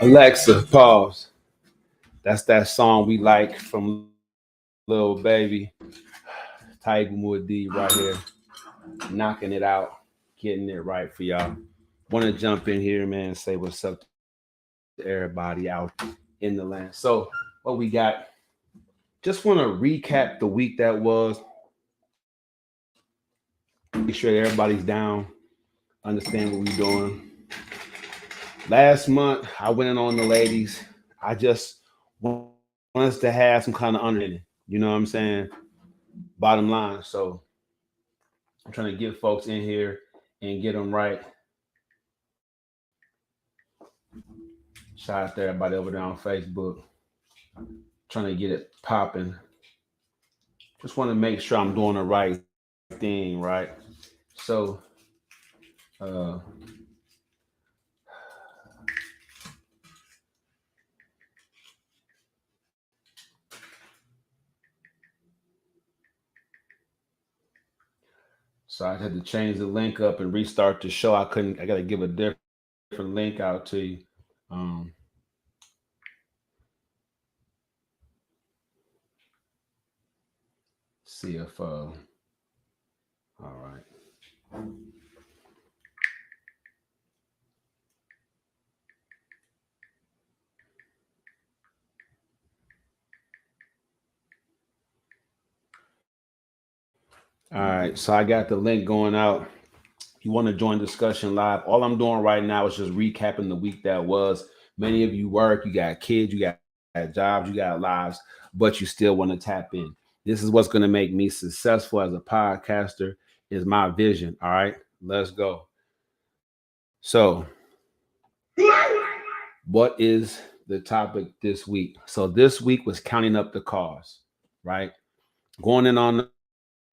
Alexa, pause. That's that song we like from Lil Baby. Tiger Mood D right here, knocking it out, getting it right for y'all. Want to jump in here, man, and say what's up to everybody out in the land. So, what we got? Just want to recap the week that was. Make sure everybody's down, understand what we're doing. Last month, I went in on the ladies. I just want us to have some kind of understanding. You know what I'm saying? Bottom line. So, I'm trying to get folks in here and get them right. Shout out to everybody over there on Facebook. Trying to get it popping. Just want to make sure I'm doing the right thing, right? So, uh, so I had to change the link up and restart the show. I couldn't. I got to give a different link out to you. Um, See if. All right. All right. So I got the link going out. If you want to join discussion live, all I'm doing right now is just recapping the week that was. Many of you work, you got kids, you got jobs, you got lives, but you still want to tap in. This is what's going to make me successful as a podcaster is my vision. All right, let's go. So, what is the topic this week? So this week was counting up the cars, right? Going in on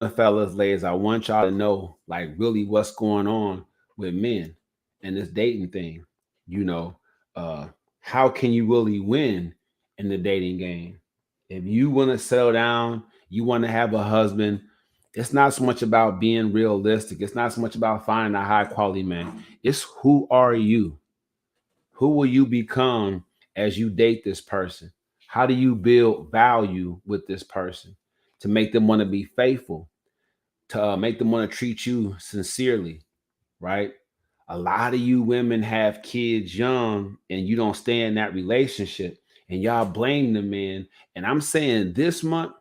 the fellas, ladies, I want y'all to know like really what's going on with men and this dating thing. You know, how can you really win in the dating game? If you want to settle down, you want to have a husband, it's not so much about being realistic. It's not so much about finding a high quality man. It's who are you? Who will you become as you date this person? How do you build value with this person to make them want to be faithful, to make them want to treat you sincerely, right? A lot of you women have kids young and you don't stay in that relationship and y'all blame the men. And I'm saying this month,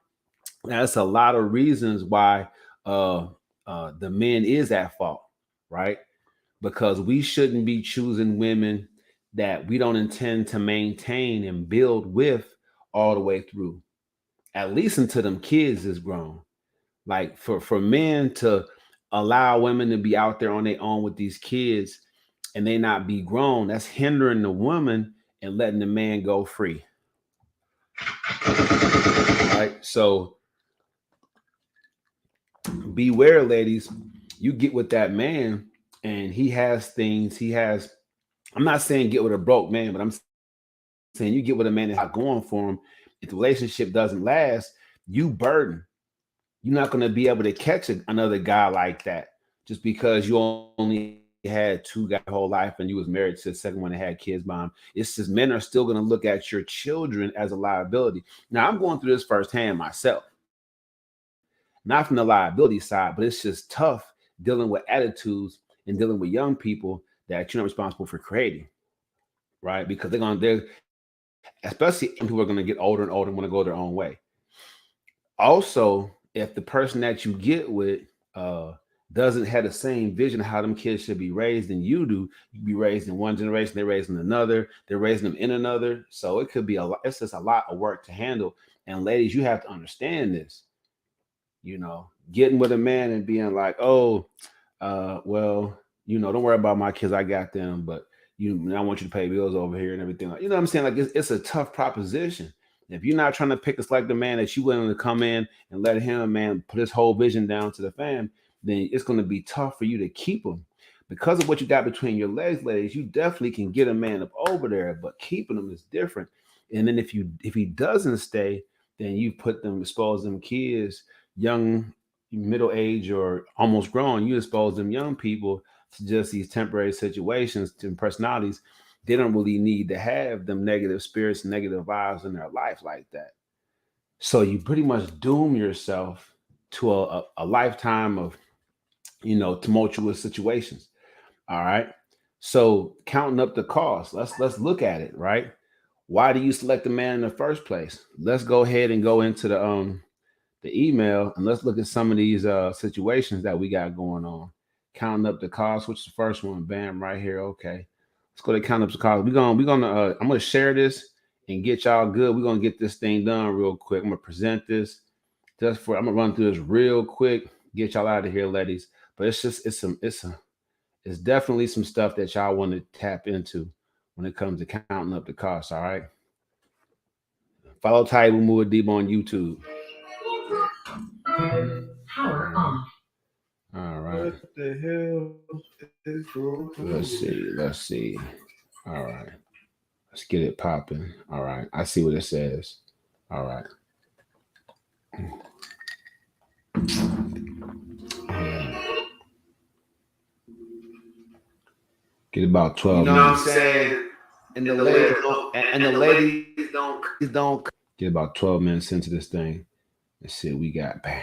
that's a lot of reasons why uh, the men is at fault, right? Because we shouldn't be choosing women that we don't intend to maintain and build with all the way through, at least until them kids is grown. Like for men to allow women to be out there on their own with these kids and they not be grown, that's hindering the woman and letting the man go free. Right. So beware, ladies. You get with that man and he has things, he has, I'm not saying get with a broke man, but I'm saying you get with a man that's not going for him. If the relationship doesn't last, you burden. You're not going to be able to catch another guy like that just because you only had two guys your whole life and you was married to the second one that had kids by him. It's just men are still going to look at your children as a liability. Now I'm going through this firsthand myself, not from the liability side, but it's just tough dealing with attitudes and dealing with young people that you're not responsible for creating, right? Because they're especially people are going to get older and older and want to go their own way. Also, if the person that you get with uh doesn't have the same vision of how them kids should be raised than you do, you be raised in one generation, they're raised in another, they're raising them in another. So it could be a lot, it's just a lot of work to handle. And ladies, you have to understand this, getting with a man and being like, oh, well, don't worry about my kids, I got them, but I want you to pay bills over here and everything. Like, you know what I'm saying? Like it's a tough proposition. If you're not trying to pick a select the man that you willing to come in and let him, man, put his whole vision down to the fam, then it's going to be tough for you to keep him. Because of what you got between your legs, ladies, you definitely can get a man up over there, but keeping him is different. And then if he doesn't stay, then you put them, expose them kids, young middle age or almost grown, you expose them young people to just these temporary situations and personalities. They don't really need to have them negative spirits, negative vibes in their life like that. So you pretty much doom yourself to a lifetime of, tumultuous situations. All right. So counting up the cost, let's look at it, right? Why do you select the man in the first place? Let's go ahead and go into the email and let's look at some of these situations that we got going on. Counting up the cost, which is the first one. Bam, right here. Okay. Let's go to count up the cost. We're gonna I'm gonna share this and get y'all good. We're gonna get this thing done real quick. I'm gonna present this I'm gonna run through this real quick, get y'all out of here, ladies. But it's definitely some stuff that y'all want to tap into when it comes to counting up the costs. All right. Follow Taibu Muad'Dib on YouTube. Power off. All right. What the hell is wrong? Let's see. All right. Let's get it popping. All right. I see what it says. All right. Get about 12 minutes. You know what I'm saying? And the ladies don't get about 12 minutes into this thing. Let's see what we got. Bam.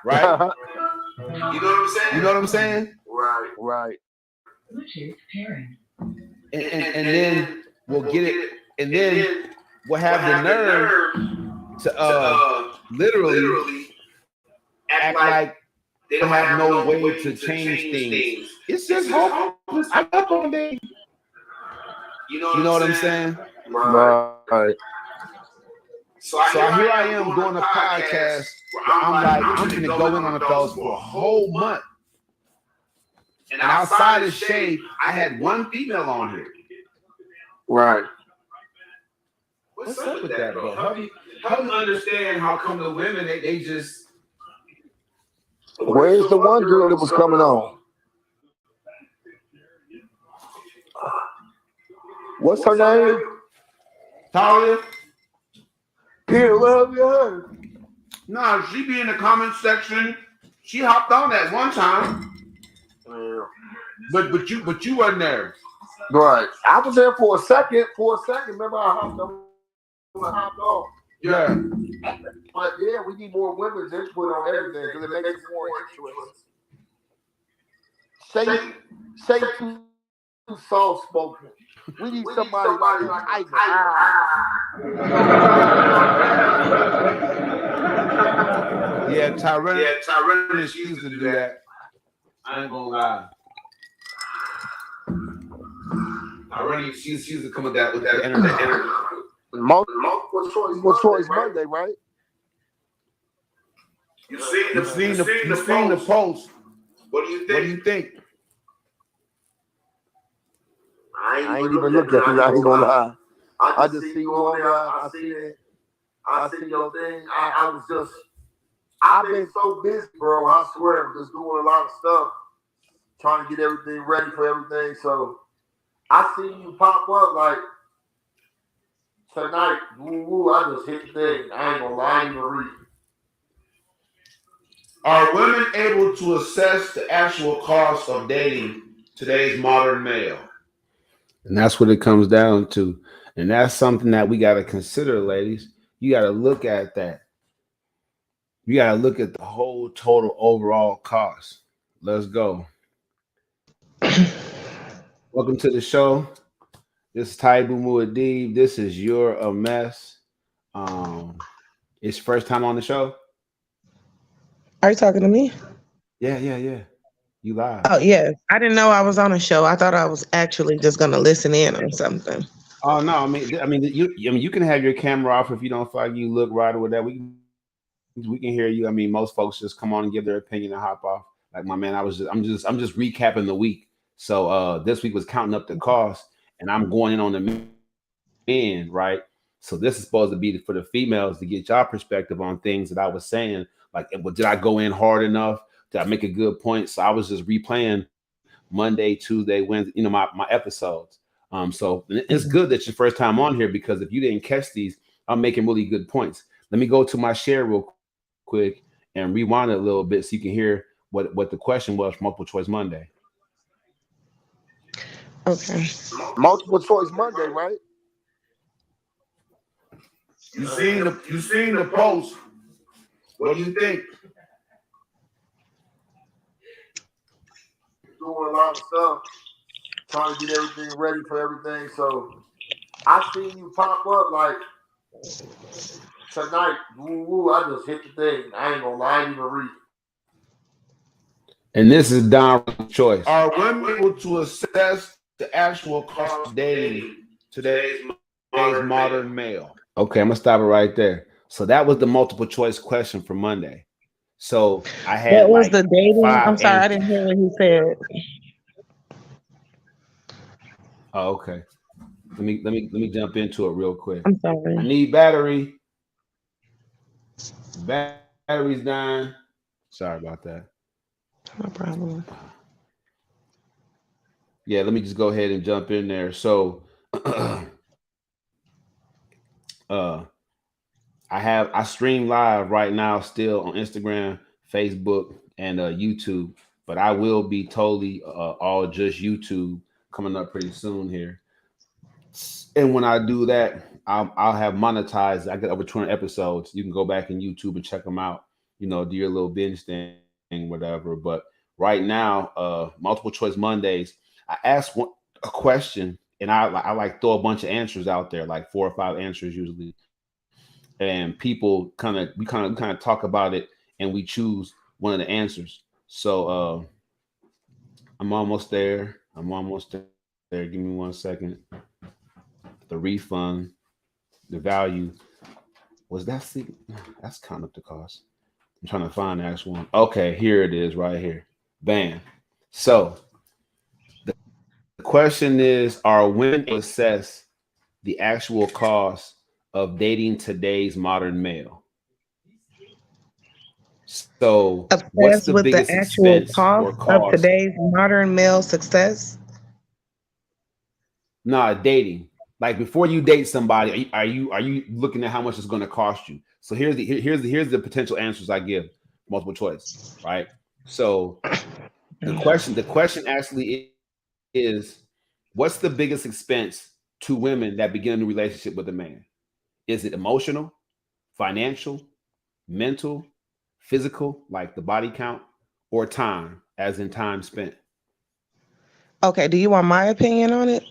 Right? You know what I'm saying? You know what I'm saying? Right. And then we'll get it, and then we'll have the nerve to literally act like they don't have no way to change things. It's just hopeless. I got one day. You know what I'm saying? Right. So here I am doing a podcast where I'm going to go in on the fellas for a whole month. And outside of shade, I had one female on here. Right. What's up with that, bro? Help me understand how come the women, they just... Where's the one girl that was coming on? What's her name? Talia? Peter, what have you heard? Nah, she be in the comment section. She hopped on that one time. Yeah. But you wasn't there. Right. I was there for a second. Remember I hopped on. Yeah. But yeah, we need more women's input on everything because it makes it more interesting. Say too soft spoken. We need somebody like Tiger. Yeah, Tyrannus used to do that. I ain't gonna lie. Tyrannus used to come with that energy. Multiple choice Monday, right? You've seen the post. What do you think? I ain't even looked at it. I ain't gonna lie. I just see you on there. I see it. I see your thing. I've been so busy, bro. I swear, I'm just doing a lot of stuff, trying to get everything ready for everything. So I see you pop up like tonight. I just hit the thing. I ain't gonna lie, I ain't even read. Are women able to assess the actual cost of dating today's modern male? And that's what it comes down to. And that's something that we got to consider, ladies. You got to look at that. You got to look at the whole total overall cost. Let's go. Welcome to the show. This is Taibu Muad'Dib. This is You're a Mess. It's first time on the show. Are you talking to me? Yeah. You live. Oh, yeah. I didn't know I was on a show. I thought I was actually just going to listen in on something. Oh no, I mean, you can have your camera off if you don't feel like you look right or whatever. We can hear you. I mean, most folks just come on and give their opinion and hop off. Like my man, I'm just recapping the week. So this week was counting up the cost, and I'm going in on the men, right? So this is supposed to be for the females to get y'all perspective on things that I was saying. Like, did I go in hard enough? Did I make a good point? So I was just replaying Monday, Tuesday, Wednesday, my episodes. So it's good that your first time on here, because if you didn't catch these, I'm making really good points. Let me go to my share real quick and rewind it a little bit so you can hear what the question was for multiple choice Monday. Okay. Multiple choice Monday, right? You seen the post. What do you think? Doing a lot of stuff, trying to get everything ready for everything. So I seen you pop up like tonight. Woo woo! I just hit the thing. I ain't gonna lie, I didn't even read it. And this is Don choice. Are women able to assess the actual cost of dating today's modern male? Okay, I'm gonna stop it right there. So that was the multiple choice question for Monday. So I had What was like the dating? I'm 5 sorry, I answers. didn't hear what he said. Oh, okay. Let me jump into it real quick. I'm I sorry. need battery. Battery's dying. Sorry about that. No problem. Yeah, let me just go ahead and jump in there. So uh I stream live right now still on Instagram, Facebook, and YouTube, but I will be totally all just YouTube coming up pretty soon here. And when I do that, I'll have monetized. I get over 200 episodes. You can go back in YouTube and check them out. Do your little binge thing, whatever. But right now, multiple choice Mondays, I ask a question, and I like throw a bunch of answers out there, like 4 or 5 answers usually, and people we kind of talk about it, and we choose one of the answers. So I'm almost there. I'm almost there. Give me 1 second. The refund, the value was that. See, that's kind of the cost. I'm trying to find the actual one. Okay, here it is, right here. Bam. So the question is: are women able to assess the actual cost of dating today's modern male? So, what's the Obsessed with the biggest actual expense or cost of cost? today's modern male success. Nah, dating. Like before you date somebody, are you looking at how much it's going to cost you? So here's the potential answers I give, multiple choice, right? So the question actually is, what's the biggest expense to women that begin a new relationship with a man? Is it emotional, financial, mental, physical, like the body count, or time, as in time spent? Okay, do you want my opinion on it?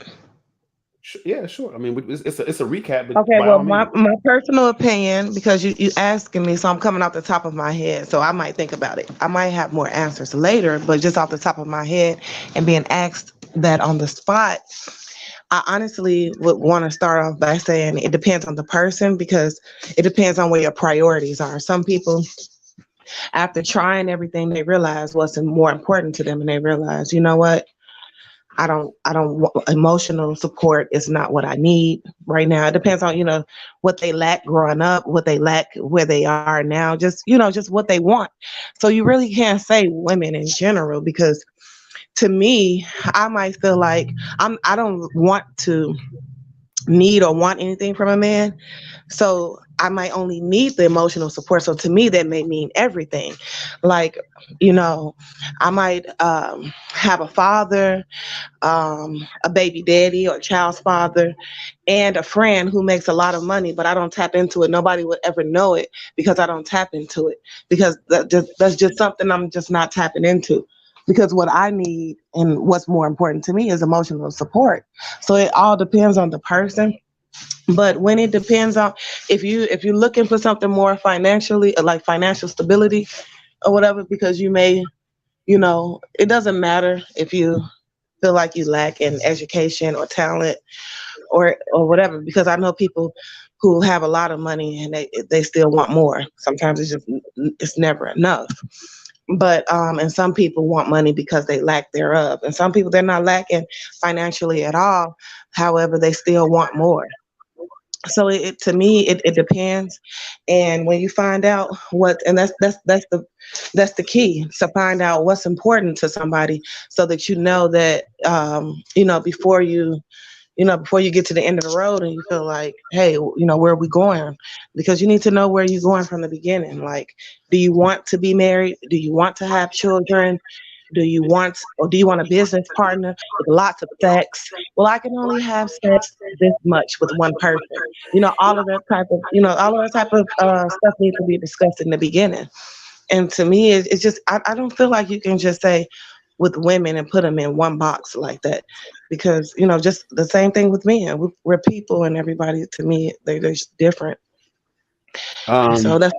Yeah, sure. I mean, it's a recap, but Okay, by well, all my, means. my personal opinion, because you asking me, so I'm coming off the top of my head, so I might think about it. I might have more answers later, but just off the top of my head and being asked that on the spot, I honestly would want to start off by saying it depends on the person because it depends on where your priorities are. Some people, after trying everything, they realize what's more important to them, and they realize, you know what? Emotional support is not what I need right now. It depends on, what they lack growing up, what they lack where they are now, just what they want. So you really can't say women in general because to me, I might feel like I don't want to need or want anything from a man. So I might only need the emotional support. So to me, that may mean everything. Like, you know, I might have a father, a baby daddy or child's father, and a friend who makes a lot of money, but I don't tap into it. Nobody would ever know it because I don't tap into it because that's just something I'm just not tapping into. Because what I need and what's more important to me is emotional support. So it all depends on the person. But when it depends on if you're looking for something more financially, like financial stability or whatever, because it doesn't matter if you feel like you lack in education or talent or whatever, because I know people who have a lot of money and they still want more. Sometimes it's never enough. But and some people want money because they lack thereof, and some people they're not lacking financially at all. However, they still want more. So to me it depends, and when you find out and that's the key, to find out what's important to somebody so that you know that before you before you get to the end of the road and you feel like, hey, where are we going? Because you need to know where you're going from the beginning. Like, do you want to be married? Do you want to have children? Do you want a business partner with lots of sex? Well, I can only have sex this much with one person. All of that type of stuff needs to be discussed in the beginning. And to me, it's just, I don't feel like you can just say with women and put them in one box like that, because just the same thing with men. We're people, and everybody, to me, they're just different. And so Um, that's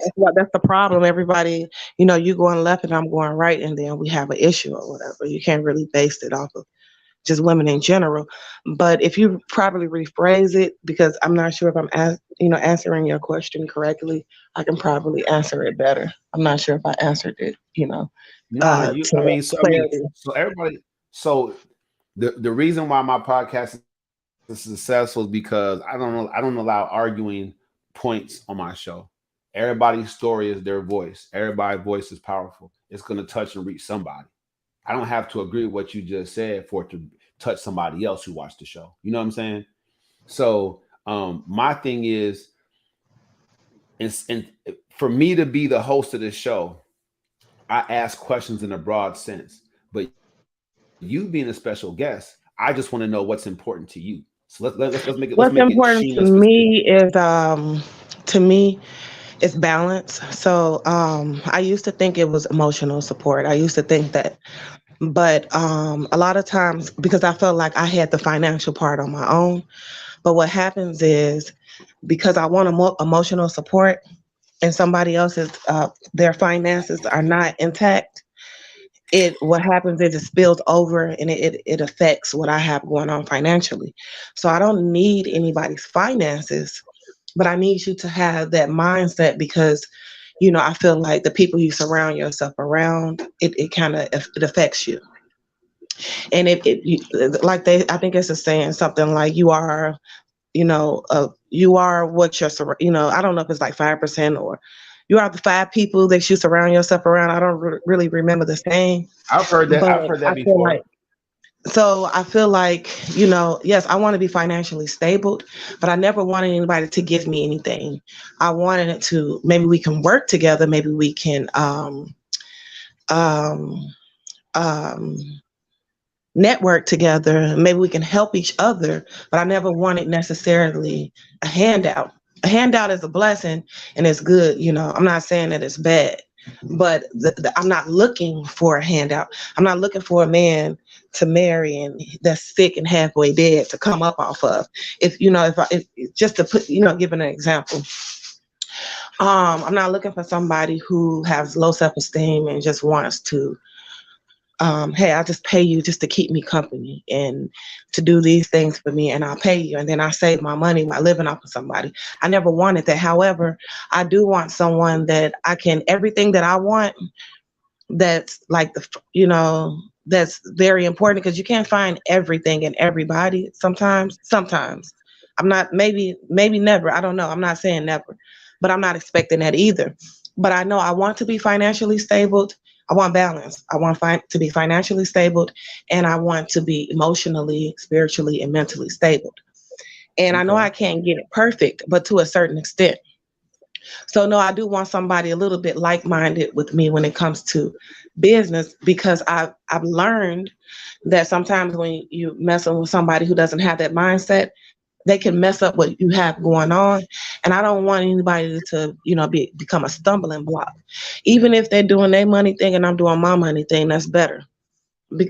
the problem. Everybody, you going left and I'm going right, and then we have an issue or whatever. You can't really base it off of just women in general. But if you probably rephrase it, because I'm not sure if I'm answering your question correctly, I can probably answer it better. I'm not sure if I answered it, nah, you. to I mean, clarity. so everybody. So the reason why my podcast is successful is because I don't allow arguing points on my show. Everybody's story is their voice. Everybody's voice is powerful. It's going to touch and reach somebody. I don't have to agree with what you just said for it to touch somebody else who watched the show. You know what I'm saying? So my thing is, and for me to be the host of this show, I ask questions in a broad sense. But you being a special guest, I just want to know what's important to you. So let's What's make it important to Sheena specific. me is, to me, it's balance. So I used to think it was emotional support. I used to think that, but a lot of times, because I felt like I had the financial part on my own. But what happens is, because I want emotional support, and somebody else's their finances are not intact, what happens is it spills over, and it affects what I have going on financially. So I don't need anybody's finances, but I need you to have that mindset, because I feel like the people you surround yourself around, it kind of, it affects you. And like I think it's a saying, something like, you are what you're, I don't know if it's like 5%, or you are the five people that you surround yourself around. I don't really remember the saying, I've heard that. but I've heard I that feel before. like, yes, I want to be financially stable, but I never wanted anybody to give me anything. I wanted it to, maybe we can work together, maybe we can um, um, network together. Maybe we can help each other, but I never wanted necessarily a handout. A handout is a blessing and it's good. I'm not saying that it's bad, but I'm not looking for a handout. I'm not looking for a man to marry and that's sick and halfway dead to come up off of. If just to put, give an example. I'm not looking for somebody who has low self-esteem and just wants to, hey, I'll just pay you just to keep me company and to do these things for me, and I'll pay you. And then I save my money by living off of somebody. I never wanted that. However, I do want someone that everything that I want, that's like that's very important, because you can't find everything in everybody. Sometimes I'm not, maybe never. I don't know. I'm not saying never, but I'm not expecting that either. But I know I want to be financially stable. I want balance. I want to be financially stable, and I want to be emotionally, spiritually, and mentally stable. And I know Okay. I can't get it perfect, but to a certain extent. So no, I do want somebody a little bit like-minded with me when it comes to business, because I've learned that sometimes when you messing with somebody who doesn't have that mindset, they can mess up what you have going on. And I don't want anybody to, become a stumbling block. Even if they're doing their money thing and I'm doing my money thing, that's better.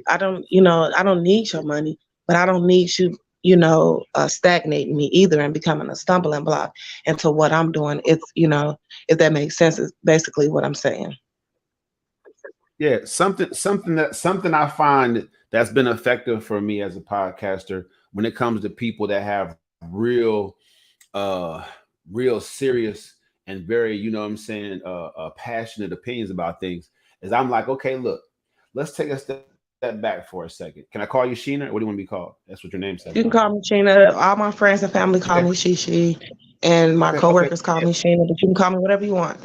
I don't need your money, but I don't need you, stagnating me either and becoming a stumbling block into what I'm doing. If that makes sense, is basically what I'm saying. Yeah, something I find that's been effective for me as a podcaster when it comes to people that have uh real serious and very, what I'm saying, passionate opinions about things, is I'm like, okay, look, let's take a step back for a second. Can I call you Sheena, or what do you want to be called? That's what your name says on You here. can call me Sheena. All my friends and family Okay. call me She, and my Okay. coworkers call me Sheena, but you can call me whatever you want.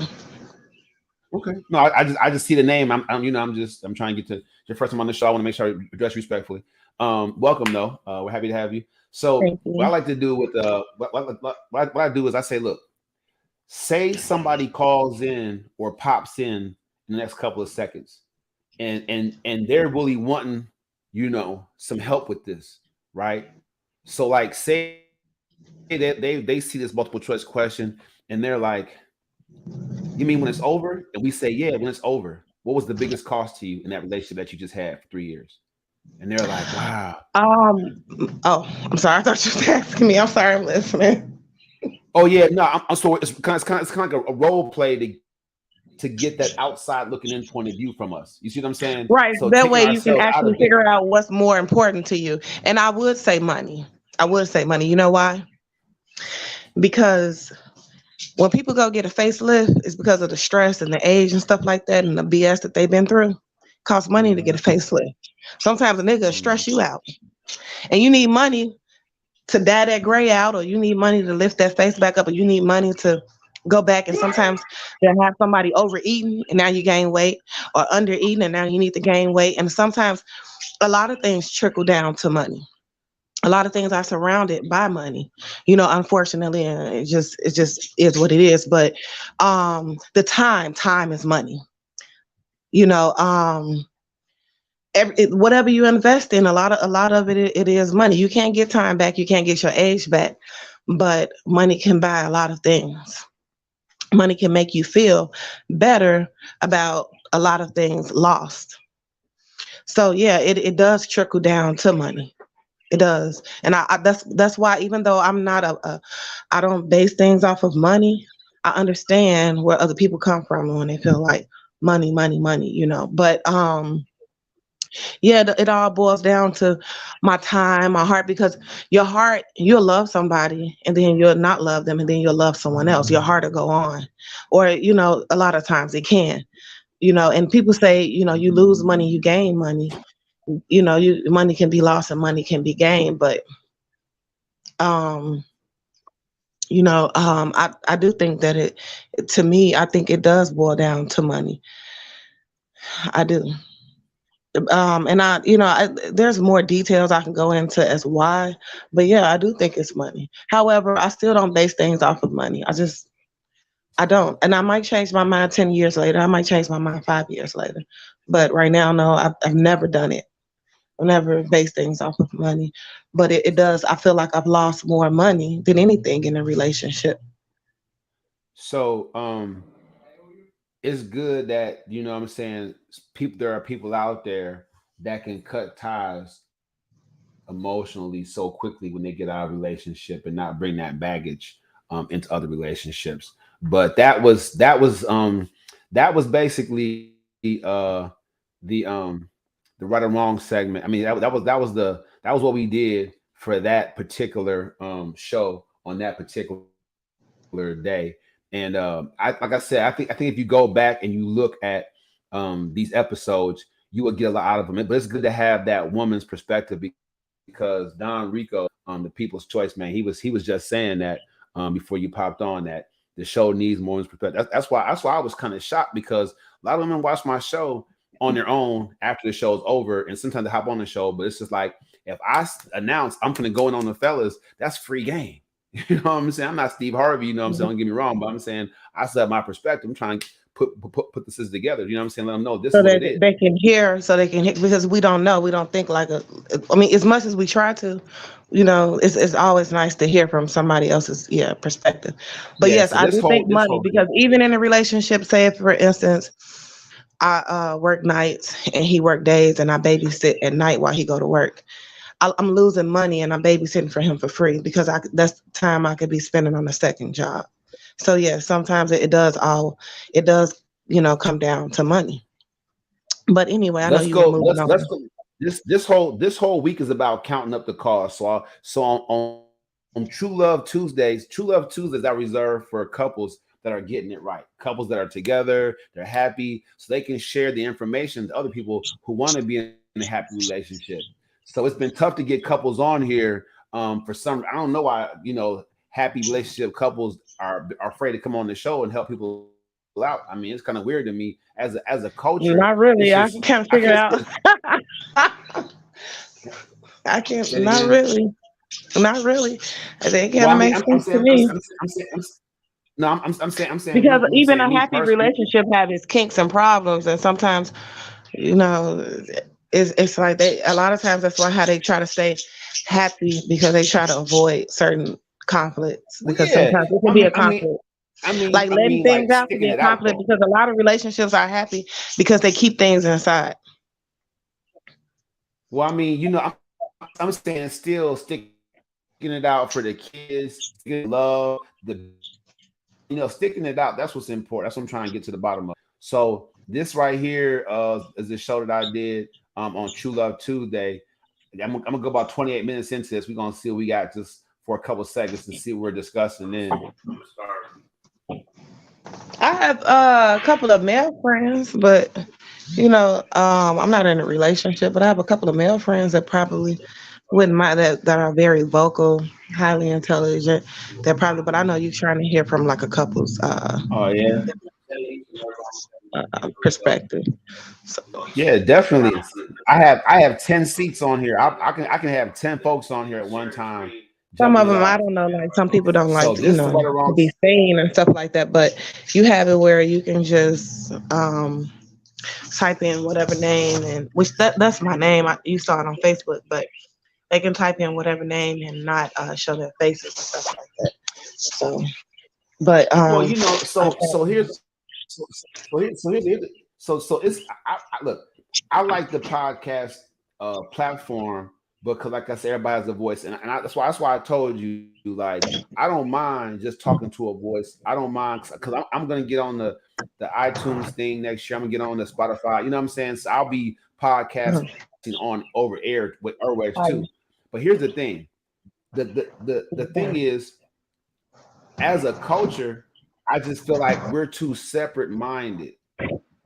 Okay. No, I just see the name. I'm trying to get to your first time on the show. I want to make sure I address you respectfully. Welcome though. We're happy to have you. So Thank what I you. like to do with what I do is I say, look, say somebody calls in or pops in the next couple of seconds, and they're really wanting, some help with this, right? So like say that they see this multiple choice question and they're like, you mean when it's over? And we say, yeah, when it's over. What was the biggest cost to you in that relationship that you just had for 3 years? And they're like, wow. Oh, I'm sorry. I thought you were asking me. I'm sorry. I'm listening. Oh yeah, no. I'm so it's kind of like a role play to get that outside looking in point of view from us. You see what I'm saying? Right. So That taking way you can ourselves out actually of it. figure out what's more important to you. And I would say money. I would say money. You know why? Because when people go get a facelift, it's because of the stress and the age and stuff like that and the BS that they've been through. It costs money to get a Mhm, facelift. Sometimes a nigga will mhm. stress you out. And you need money to dye that gray out, or you need money to lift that face back up, or you need money to go back. And sometimes they'll have somebody overeating and now you gain weight, or undereating and now you need to gain weight. And sometimes a lot of things trickle down to money. A lot of things are surrounded by money, unfortunately, and it just is what it is. But the time is money. You know, whatever you invest in, a lot of it is money. You can't get time back, you can't get your age back, but money can buy a lot of things. Money can make you feel better about a lot of things lost. So yeah, it does trickle down to money. It does. And that's why, even though I'm not I don't base things off of money, I understand where other people come from when they feel like money, money, money. But yeah, it all boils down to my time, my heart, because your heart, you'll love somebody and then you'll not love them and then you'll love someone else. Your heart will go on. Or, a lot of times it can. And people say, you lose money, you gain money. Money can be lost and money can be gained, but um I do think that to me, I think it does boil down to money. I do. And there's more details I can go into as why, but yeah, I do think it's money. However, I still don't base things off of money. I don't. And I might change my mind 10 years later. I might change my mind 5 years later. But right now, no, I've never done it. I've never based things off of money. But it does, I feel like I've lost more money than anything in a relationship. So it's good that what I'm saying, people there are people out there that can cut ties emotionally so quickly when they get out of a relationship and not bring that baggage into other relationships. But that was basically the the right or wrong segment. I mean that was what we did for that particular show on that particular day. And I like I said, I think if you go back and you look at these episodes, you will get a lot out of them. But it's good to have that woman's perspective because Don Rico, the People's Choice man, he was just saying that before you popped on that the show needs more women's perspective. That's why I was kind of shocked because a lot of women watch my show on their own after the show's over, and sometimes they hop on the show. But it's just like if I announce I'm gonna go in on the fellas, that's free game. You know what I'm saying? I'm not Steve Harvey, you know what I'm saying? Don't get me wrong, but I'm saying I still have my perspective. I'm trying to put the sisters together. You know what I'm saying? Let them know this So is what that it is. they can hear, because we don't know. We don't think like I mean, as much as we try to, it's always nice to hear from somebody else's, yeah, perspective. But Yeah. yes, So I this do think whole this money, whole because even in a relationship, say if, for instance, I work nights and he work days and I babysit at night while he go to work. I'm losing money and I'm babysitting for him for free because that's time I could be spending on a second job. So yeah, sometimes it does come down to money. But anyway, I know let's you were go. moving Let's on. go. This whole week is about counting up the cost. So on True Love Tuesdays I reserve for couples that are getting it right, couples that are together, they're happy, so they can share the information to other people who want to be in a happy relationship. So it's been tough to get couples on here. For some, I don't know why happy relationship couples are afraid to come on the show and help people out. out. I mean, it's kind of weird to me as a culture. Not really. It's I just can't I figure can't out. say, I can't. say it Not again. really. Not really. It kind Well, of I mean, makes sense to me no, I'm saying because me even saying a me happy personally. relationship have its kinks and problems, and sometimes you know it's like they a lot of times that's why how they try to stay happy because they try to avoid certain conflicts Well, because yeah. sometimes it can I be a mean, I mean, conflict. I mean, Like I letting mean, things like out can be sticking a it out conflict though. because a lot of relationships are happy because they keep things inside. Well, I mean, I'm saying still sticking it out for the kids, love the sticking it out. That's what's important. That's what I'm trying to get to the bottom of. So this right here is the show that I did on True Love Tuesday. I'm gonna go about 28 minutes into this. We're gonna see what we got just for a couple seconds to see what we're discussing. Then I have a couple of male friends, but I'm not in a relationship, but I have a couple of male friends that probably wouldn't mind that are very vocal, highly intelligent. That probably, but I know you're trying to hear from like a couple's oh yeah, perspective. So yeah, definitely. I have 10 seats on here. I can have 10 folks on here at one time, some jumping of it them, I off. don't know, like some people don't So like, this is right to around. be seen and stuff like that. But you have it where you can just type in whatever name, and which that's my name. You saw it on Facebook, but they can type in whatever name and not show their faces and stuff like that. So, but Well, I so here's so it's I look. I like the podcast platform because, like I said, everybody has a voice, and that's why I told you, like, I don't mind just talking to a voice. I don't mind because I'm gonna get on the iTunes thing next year. I'm gonna get on the Spotify. You know what I'm saying? So I'll be podcasting on over air with airwaves too. But here's the thing. The thing is, as a culture, I just feel like we're too separate minded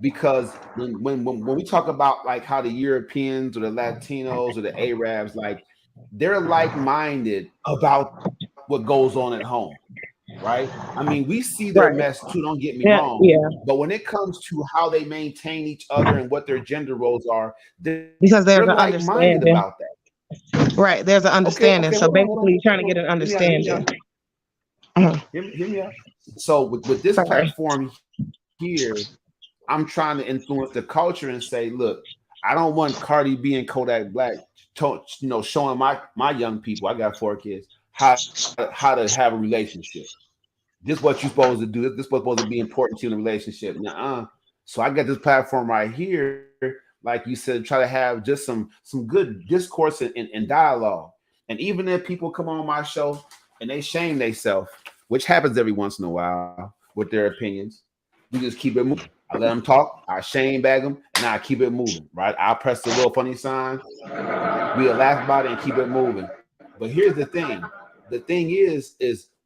because when we talk about like how the Europeans or the Latinos or the Arabs, like they're like minded about what goes on at home, right? I mean, we see their right, mess too. Don't get me yeah, wrong, yeah, but when it comes to how they maintain each other and what their gender roles are, they're because there's an like minded understanding, about that. right? There's an Okay, understanding. okay, So hold on, basically, you're trying to hold get on. an Hear me out. understanding. Mhm. Hear me out. So with this Sorry. platform here, I'm trying to influence the culture and say, look, I don't want Cardi B and Kodak Black, showing my young people. I got 4 kids how to have a relationship. This is what you're supposed to do. This is what's supposed to be important to you in a relationship. Nuh-uh. So I got this platform right here, like you said, try to have just some good discourse and dialogue. And even if people come on my show and they shame themselves, which happens every once in a while with their opinions, we just keep it moving. I let them talk, I shame bag them, and I keep it moving. Right? I'll press the little funny sign. We'll laugh about it and keep it moving. But here's the thing. The thing is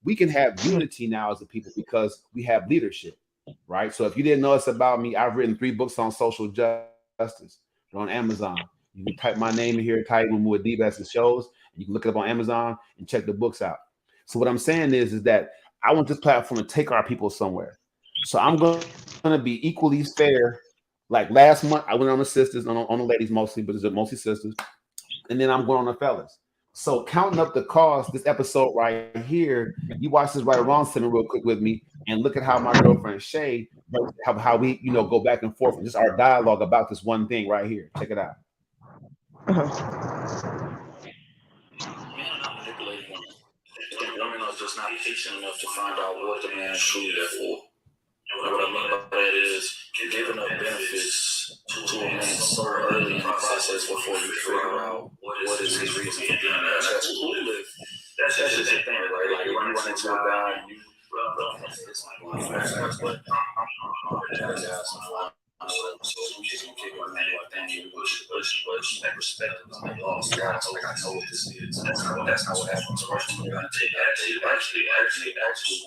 we can have unity now as a people because we have leadership, right? So if you didn't know us about me, I've written 3 books on social justice. They're on Amazon. You can type my name in here, type in with D-Best shows, and you can look it up on Amazon and check the books out. So what I'm saying is that I want this platform to take our people somewhere. So I'm going to be equally fair. Like last month, I went on the sisters, on the ladies mostly, but it's mostly sisters, and then I'm going on the fellas. So counting up the cost, this episode right here, you watch this right around 7 real quick with me, and look at how my girlfriend Shay, how we go back and forth, and just our dialogue about this one thing right here. Check it out. Uh-huh. Men are not manipulating women. I think women are just not patient enough to find out what the man is truly there for. And what I mean by that is giving up benefits to a man so early in the process before you figure out what is his reason for being there. That's cool if that's just the thing, right? Like if you run into a guy and you it's like one fast, but I'm ready to have some fun. So we just gonna kick it with that thing and push that perspective. I'm like, oh, so God, like I know what this is. That's not what happens. First, we're gonna take action. Actually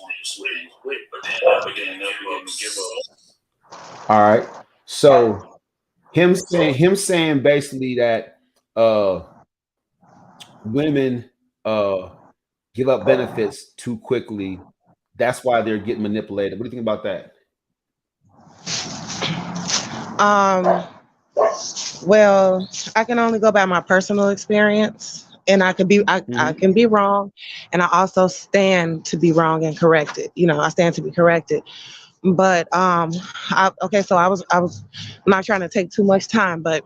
want to switch and quit, but then they'll begin to give up. All right. So him saying basically that women give up benefits too quickly. That's why they're getting manipulated. What do you think about that? Um, well, I can only go by my personal experience, and I Hmm. can be wrong, and I also stand to be wrong and corrected. I stand to be corrected. But okay, so I was I'm not trying to take too much time, but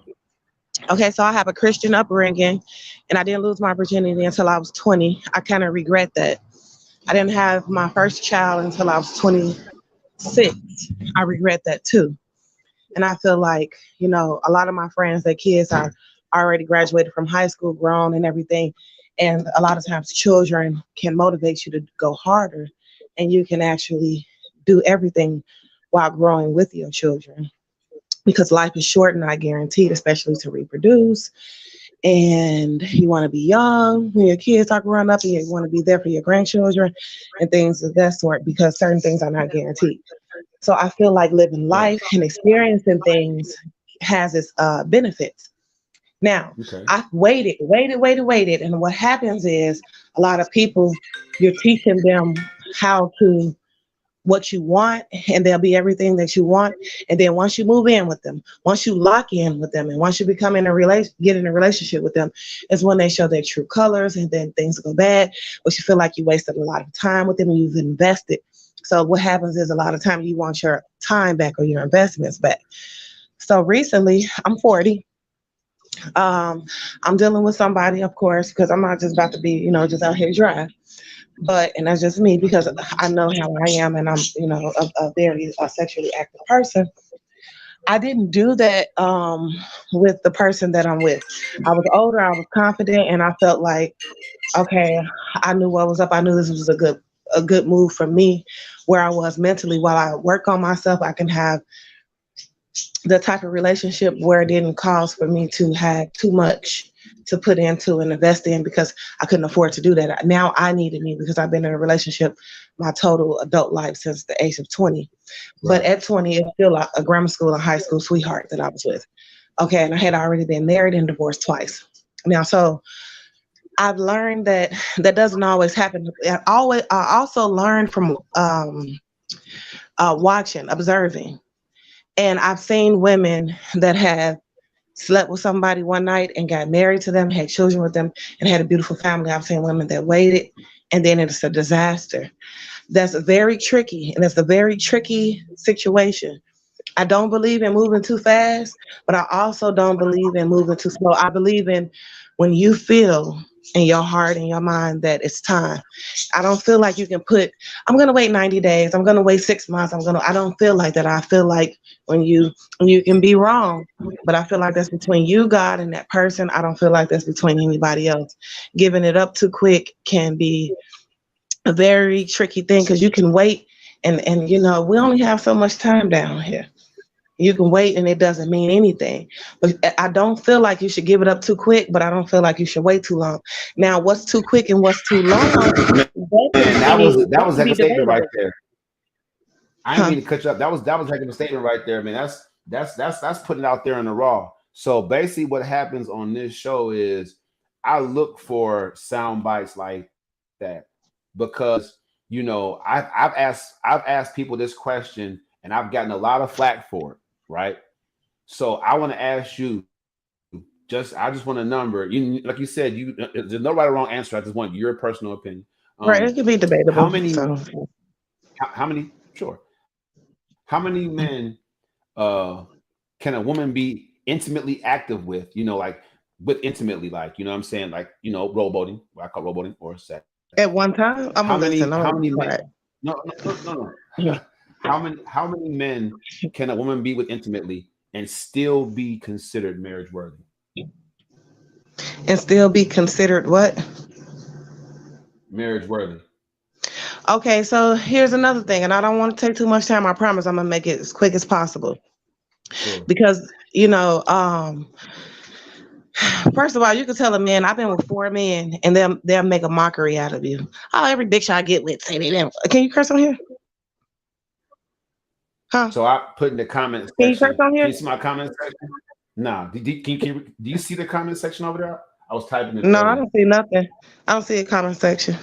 okay, so I have a Christian upbringing, and I didn't lose my virginity until I was 20. I kind of regret that. I didn't have my first child until I was 26. I regret that too. And I feel like, a lot of my friends, their kids are already graduated from high school, grown and everything. And a lot of times children can motivate you to go harder, and you can actually do everything while growing with your children, because life is short and not guaranteed, especially to reproduce. And you want to be young when your kids are growing up, and you want to be there for your grandchildren and things of that sort, because certain things are not guaranteed. So I feel like living Right. life and experiencing things has its benefits. Now, Okay. I've waited. And what happens is a lot of people, you're teaching them how to what you want, and they'll be everything that you want. And then once you move in with them, once you lock in with them, and once you become in a get in a relationship with them, is when they show their true colors, and then things go bad. But you feel like you wasted a lot of time with them and you've invested. So what happens is a lot of time you want your time back or your investments back. So recently, I'm 40. Um, I'm dealing with somebody, of course, because I'm not just about to be, just out here dry. But and that's just me, because I know how I am, and I'm a very sexually active person. I didn't do that with the person that I'm with. I was older, I was confident, and I felt like, okay, I knew what was up. I knew this was a good move for me, where I was mentally. While I work on myself, I can have the type of relationship where it didn't cause for me to have too much to put into and invest in, because I couldn't afford to do that. Now I needed me, because I've been in a relationship my total adult life since the age of 20. But Right. at 20, it's still a grammar school and high school sweetheart that I was with. Okay, and I had already been married and divorced twice. Now, so I've learned that that doesn't always happen. I also learned from watching, observing. And I've seen women that have slept with somebody one night and got married to them, had children with them, and had a beautiful family. I've seen women that waited, and then it's a disaster. That's very tricky, and it's a very tricky situation. I don't believe in moving too fast, but I also don't believe in moving too slow. I believe in when you feel in your heart and your mind that it's time. I don't feel like you can I'm going to wait 90 days. I'm going to wait 6 months. I don't feel like that. I feel like when you can be wrong, but I feel like that's between you, God, and that person. I don't feel like that's between anybody else. Giving it up too quick can be a very tricky thing, because you can wait, and we only have so much time down here. You can wait and it doesn't mean anything. But I don't feel like you should give it up too quick, but I don't feel like you should wait too long. Now, what's too quick and what's too long, Man, that was that can like a be statement right debatable. there. I didn't Huh? mean to cut you up. That was like a statement right there, man. That's putting it out there in the raw. So basically, what happens on this show is I look for sound bites like that, because I've asked people this question, and I've gotten a lot of flack for it, right? So I want to ask you, I just want a number. Like you said, there's no right or wrong answer. I just want your personal opinion. Right, it can be How debatable. many? So How many? Sure. How many men can a woman be intimately active with? Like with intimately, like what I'm saying, like rowboating, what I call rowboating, or sex. at one time, I'm How gonna many? listen. I'm How gonna many be men? quiet. No, no, no, no, no. How many men can a woman be with intimately and still be considered marriage worthy? And still be considered what? Marriage worthy. Okay, so here's another thing, and I don't want to take too much time. I promise I'm gonna make it as quick as possible, Sure. because first of all, you can tell a man, I've been with 4 men, and they'll make a mockery out of you. Oh, every bitch I get with say they didn't. Can you curse on here? Huh? So I put in the comment Can you curse section. on Can here? you see my comment section? Nah. Do you see the comment section over there? I was typing it No, I earlier. don't see nothing. I don't see a comment section.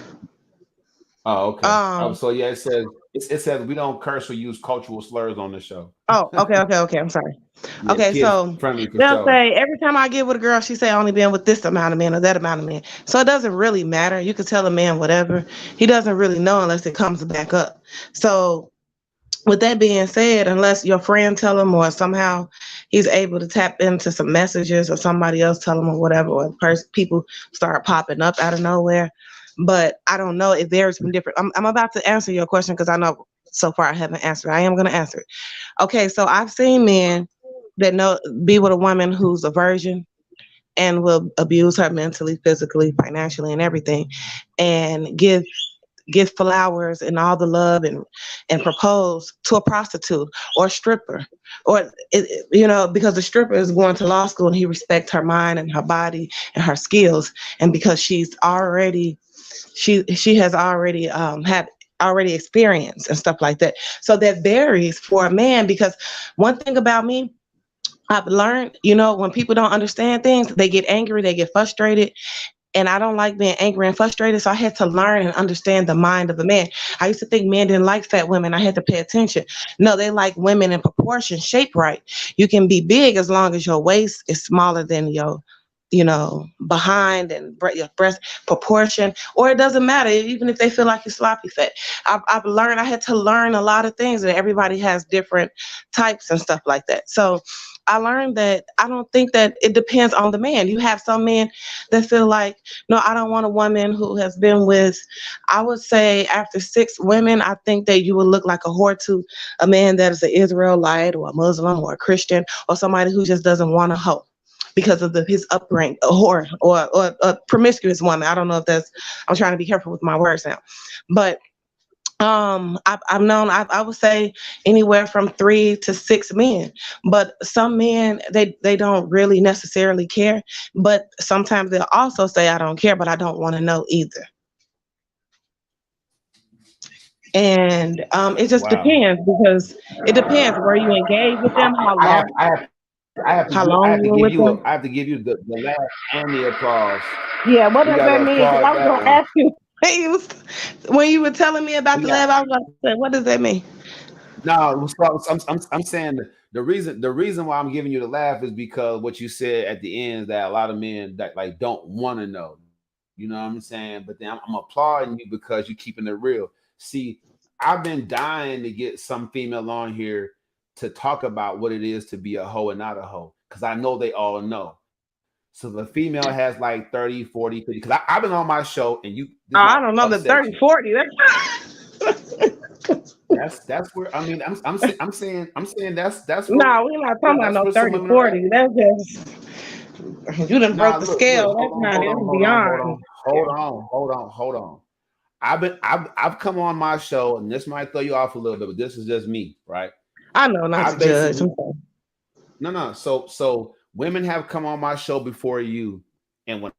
Oh, okay. So yeah, it says we don't curse or use cultural slurs on the show. Oh, okay. I'm sorry. Yeah, Okay, kid so friendly for they'll sure. say every time I get with a girl, she say I only been with this amount of men or that amount of men. So it doesn't really matter. You could tell a man whatever. He doesn't really know unless it comes back up. So with that being said, unless your friend tell him or somehow he's able to tap into some messages or somebody else tell him or whatever, or people start popping up out of nowhere. But I don't know. It varies from different. I'm about to answer your question because I know so far I haven't answered. I am going to answer it. Okay, so I've seen men that know be with a woman who's a virgin and will abuse her mentally, physically, financially, and everything, and give flowers and all the love and propose to a prostitute or a stripper, or because the stripper is going to law school and he respects her mind and her body and her skills, and because she has already had already experience and stuff like that. So that varies for a man, because one thing about me, I've learned, when people don't understand things, they get angry, they get frustrated, and I don't like being angry and frustrated. So I had to learn and understand the mind of a man. I used to think men didn't like fat women. I had to pay attention. No, they like women in proportion, shaped right. You can be big as long as your waist is smaller than your, behind and your breast proportion, or it doesn't matter, even if they feel like you're sloppy fat. I've learned, I had to learn a lot of things, that everybody has different types and stuff like that. So I learned that I don't think that it depends on the man. You have some men that feel like, no, I don't want a woman who has been with, I would say after 6 women, I think that you would look like a whore to a man that is an Israelite or a Muslim or a Christian, or somebody who just doesn't want a hoe because of his upbringing, a whore or a promiscuous woman. I don't know if I'm trying to be careful with my words now, but I've known, I would say anywhere from 3 to 6 men, but some men, they don't really necessarily care, but sometimes they'll also say, I don't care, but I don't want to know either. And it just Wow. depends, because it depends where you engage with them, I have I have how long you were with them. I have to give you the laugh and the applause. Yeah, what You does that gotta mean? Because applaud I was that gonna one. ask you when you were telling me about We the got lab, I was gonna say, what does that mean? no. I'm saying the reason why I'm giving you the laugh is because what you said at the end is that a lot of men that like don't want to know. You know what I'm saying? But then I'm applauding you because you're keeping it real. See, I've been dying to get some female on here to talk about what it is to be a hoe and not a hoe, because I know they all know. So the female has like 30, 40, 50. Because I've been on my show and this I might don't know, the upset 30, you. 40. That's That's where I mean I'm saying that's where no, we're not talking about that's no where some 30, women are at. 40. That's just, you done Nah, broke the look, scale. That's not, it's beyond. hold on. I've come on my show, and this might throw you off a little bit, but this is just me, right? I know not I to judge. basically I'm sorry. no. So women have come on my show before you, and when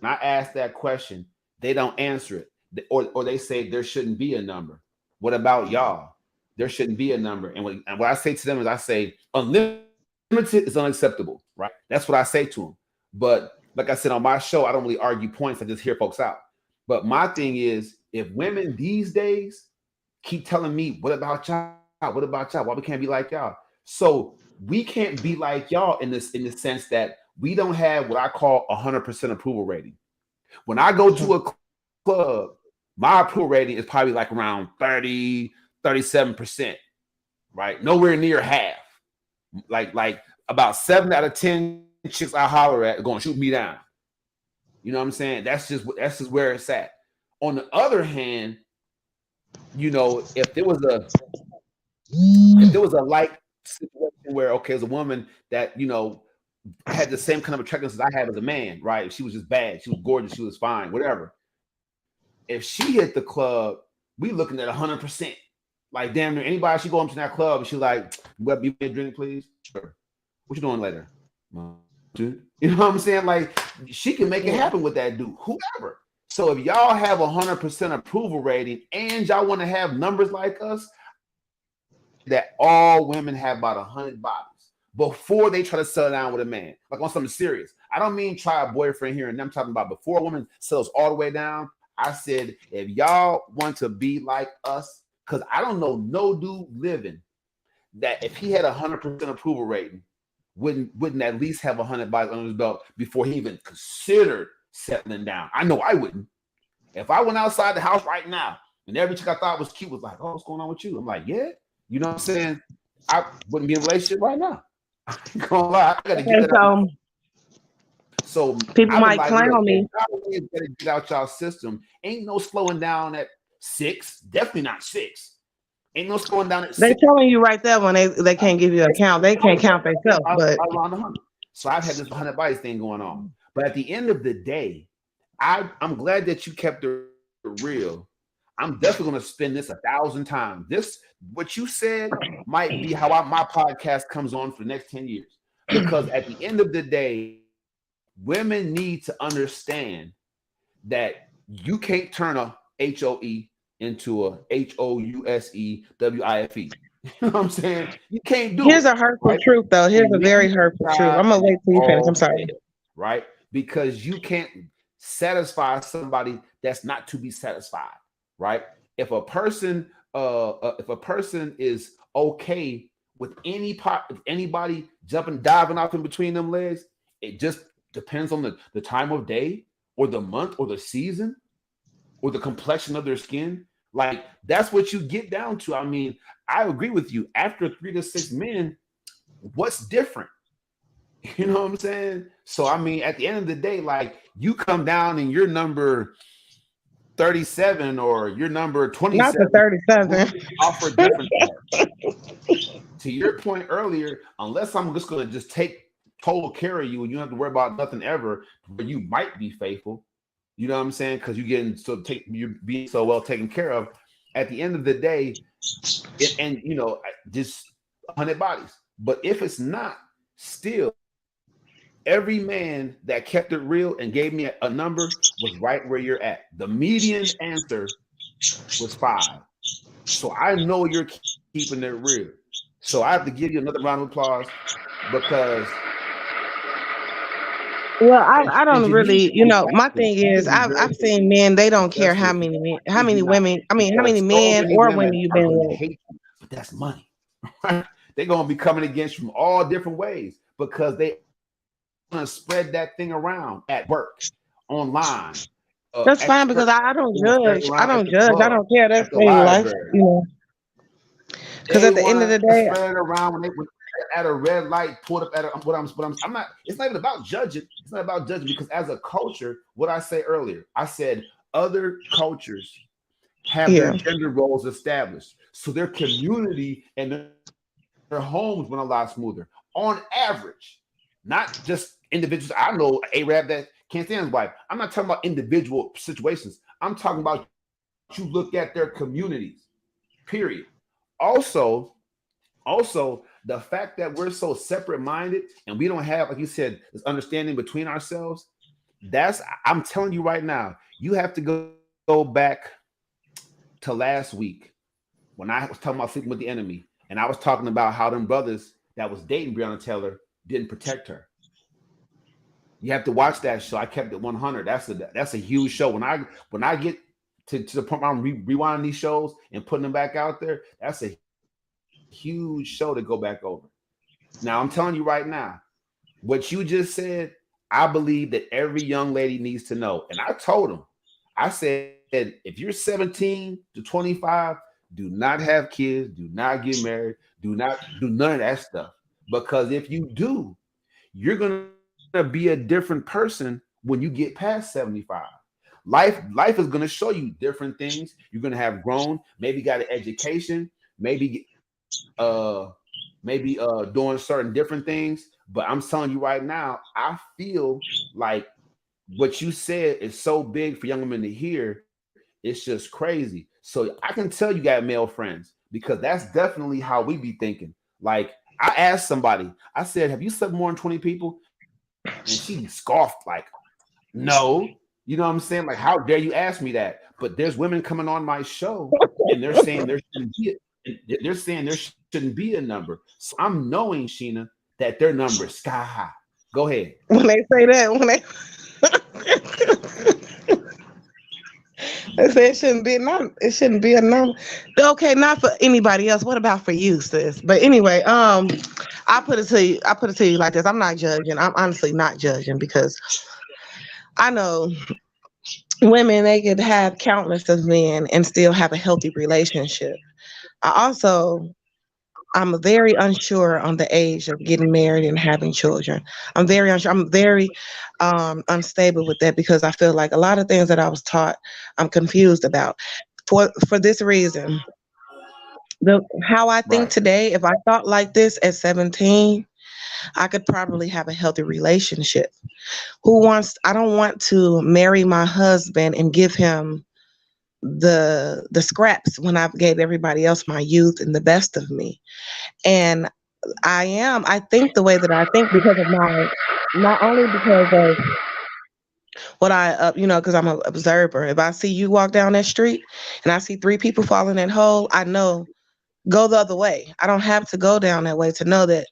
I ask that question, they don't answer it, or they say there shouldn't be a number. What about y'all? There shouldn't be a number, and what I say to them is I say unlimited is unacceptable, right? That's what I say to them. But like I said on my show, I don't really argue points. I just hear folks out. But my thing is, if women these days keep telling me, "What about y'all? What about y'all? Why we can't be like y'all?" So we can't be like y'all in the sense that we don't have what I call 100% approval rating. When I go to a club, my approval rating is probably like around 30, 37%, right? Nowhere near half. Like about 7 out of 10 chicks I holler at are going to shoot me down. You know what I'm saying? That's just where it's at. On the other hand, if there was a like situation where okay, as a woman that had the same kind of attractiveness as I had as a man, right? She was just bad, she was gorgeous, she was fine, whatever. If she hit the club, we looking at 100%. Like damn near anybody, she go up to that club and she like, "What you a drink, please?" Sure. What you doing later? Dude. You know what I'm saying? Like she can make it Yeah. happen with that dude, whoever. So if y'all have 100% approval rating and y'all want to have numbers like us, that all women have about 100 bodies before they try to settle down with a man, like on something serious. I don't mean try a boyfriend here and there. I'm talking about before a woman settles all the way down. I said, if y'all want to be like us, because I don't know no dude living that if he had 100% approval rating, wouldn't at least have 100 bodies under his belt before he even considered settling down. I know I wouldn't. If I went outside the house right now and every chick I thought was cute was like, oh, what's going on with you? I'm like, yeah. You know what I'm saying? I wouldn't be in a relationship right now. I ain't gonna lie. I gotta get that out. So people I was might like, clown look, me. y'all better get out y'all system. Ain't no slowing down at 6. Definitely not 6. Ain't no slowing down at 6. They telling you right there when they can't give you a count. They can't count themselves. But around 100. So I've had this 100 bodies thing going on. But at the end of the day, I'm glad that you kept it real. I'm definitely going to spin this 1,000 times. This, what you said, might be how my podcast comes on for the next 10 years. Because at the end of the day, women need to understand that you can't turn a HOE into a HOUSEWIFE. You know what I'm saying? You can't do here's it. a hurtful truth, though. Here's a very hurtful truth. I'm going to wait till you finish. I'm sorry. Right? Because you can't satisfy somebody that's not to be satisfied. Right? If a person is okay with anybody diving off in between them legs, it just depends on the time of day or the month or the season or the complexion of their skin. Like, that's what you get down to. I mean, I agree with you. After 3 to 6 men, what's different? You know what I'm saying? So, I mean, at the end of the day, like, you come down and you're number 37 or you're number 27. Not the 37. Offer different things. To your point earlier, unless I'm just going to just take total care of you and you don't have to worry about nothing ever, but you might be faithful. You know what I'm saying? Because you're being so well taken care of. At the end of the day, and you know, just 100 bodies. But if it's not, still, every man that kept it real and gave me a number was right where you're at. The median answer was 5. So I know you're keeping it real. So I have to give you another round of applause because. Well, I don't really, you know, my thing is I've seen men, they don't care how many men, how many women, I mean, how many men or women you've been with. But that's money. They're going to be coming against you from all different ways because they want to spread that thing around at work, online. That's fine because I don't judge. I don't judge. I don't care. That's their life, you know. Because at the end of the day, spread it around when they at a red light, pulled up at I'm not. It's not even about judging. It's not about judging because as a culture, what I say earlier, I said other cultures have their gender roles established, so their community and their homes went a lot smoother on average, not just individuals. I know Arab that can't stand his wife. I'm not talking about individual situations. I'm talking about you look at their communities. Period. Also, the fact that we're so separate-minded and we don't have, like you said, this understanding between ourselves, I'm telling you right now, you have to go back to last week when I was talking about sleeping with the enemy, and I was talking about how them brothers that was dating Breonna Taylor didn't protect her. You have to watch that show. I kept it 100. That's a huge show. When I get to the point where I'm rewinding these shows and putting them back out there, that's a huge show to go back over. Now, I'm telling you right now, what you just said, I believe that every young lady needs to know. And I told them, I said, if you're 17 to 25, do not have kids, do not get married, do not do none of that stuff. Because if you do, you're going to be a different person when you get past 75. Life is going to show you different things. You're going to have grown, maybe got an education, maybe doing certain different things. But I'm telling you right now, I feel like what you said is so big for young women to hear. It's just crazy. So I can tell you got male friends because that's definitely how we be thinking. Like, I asked somebody, I said, have you slept more than 20 people? And she scoffed like, no. You know what I'm saying? Like, how dare you ask me that? But there's women coming on my show and they're saying there shouldn't be a number. So I'm knowing, Sheena, that their number is sky high. Go ahead. When they say that, I said it shouldn't be it shouldn't be a number. Okay, not for anybody else. What about for you, sis? But anyway, I put it to you like this. I'm not judging. I'm honestly not judging because I know women, they could have countless of men and still have a healthy relationship. I also I'm very unsure on the age of getting married and having children. I'm very unsure. I'm very unstable with that because I feel like a lot of things that I was taught, I'm confused about. For this reason, the how I think Right. today, if I thought like this at 17, I could probably have a healthy relationship. I don't want to marry my husband and give him the scraps when I've gave everybody else my youth and the best of me. And I think the way that I think because of not only because of what because I'm an observer. If I see you walk down that street and I see three people fall in that hole, I know go the other way. I don't have to go down that way to know that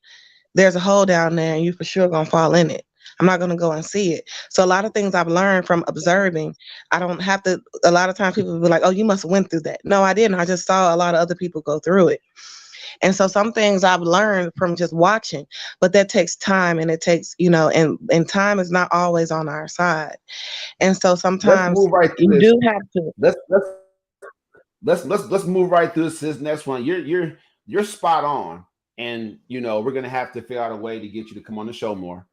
there's a hole down there and you for sure gonna fall in it. I'm not gonna go and see it. So a lot of things I've learned from observing, I don't have to. A lot of times people will be like, "Oh, you must have went through that." No, I didn't. I just saw a lot of other people go through it. And so some things I've learned from just watching, but that takes time and it takes, and time is not always on our side. And so Let's sometimes move right through you this. do have to. Let's move right through this next one. You're spot on, and we're gonna have to figure out a way to get you to come on the show more.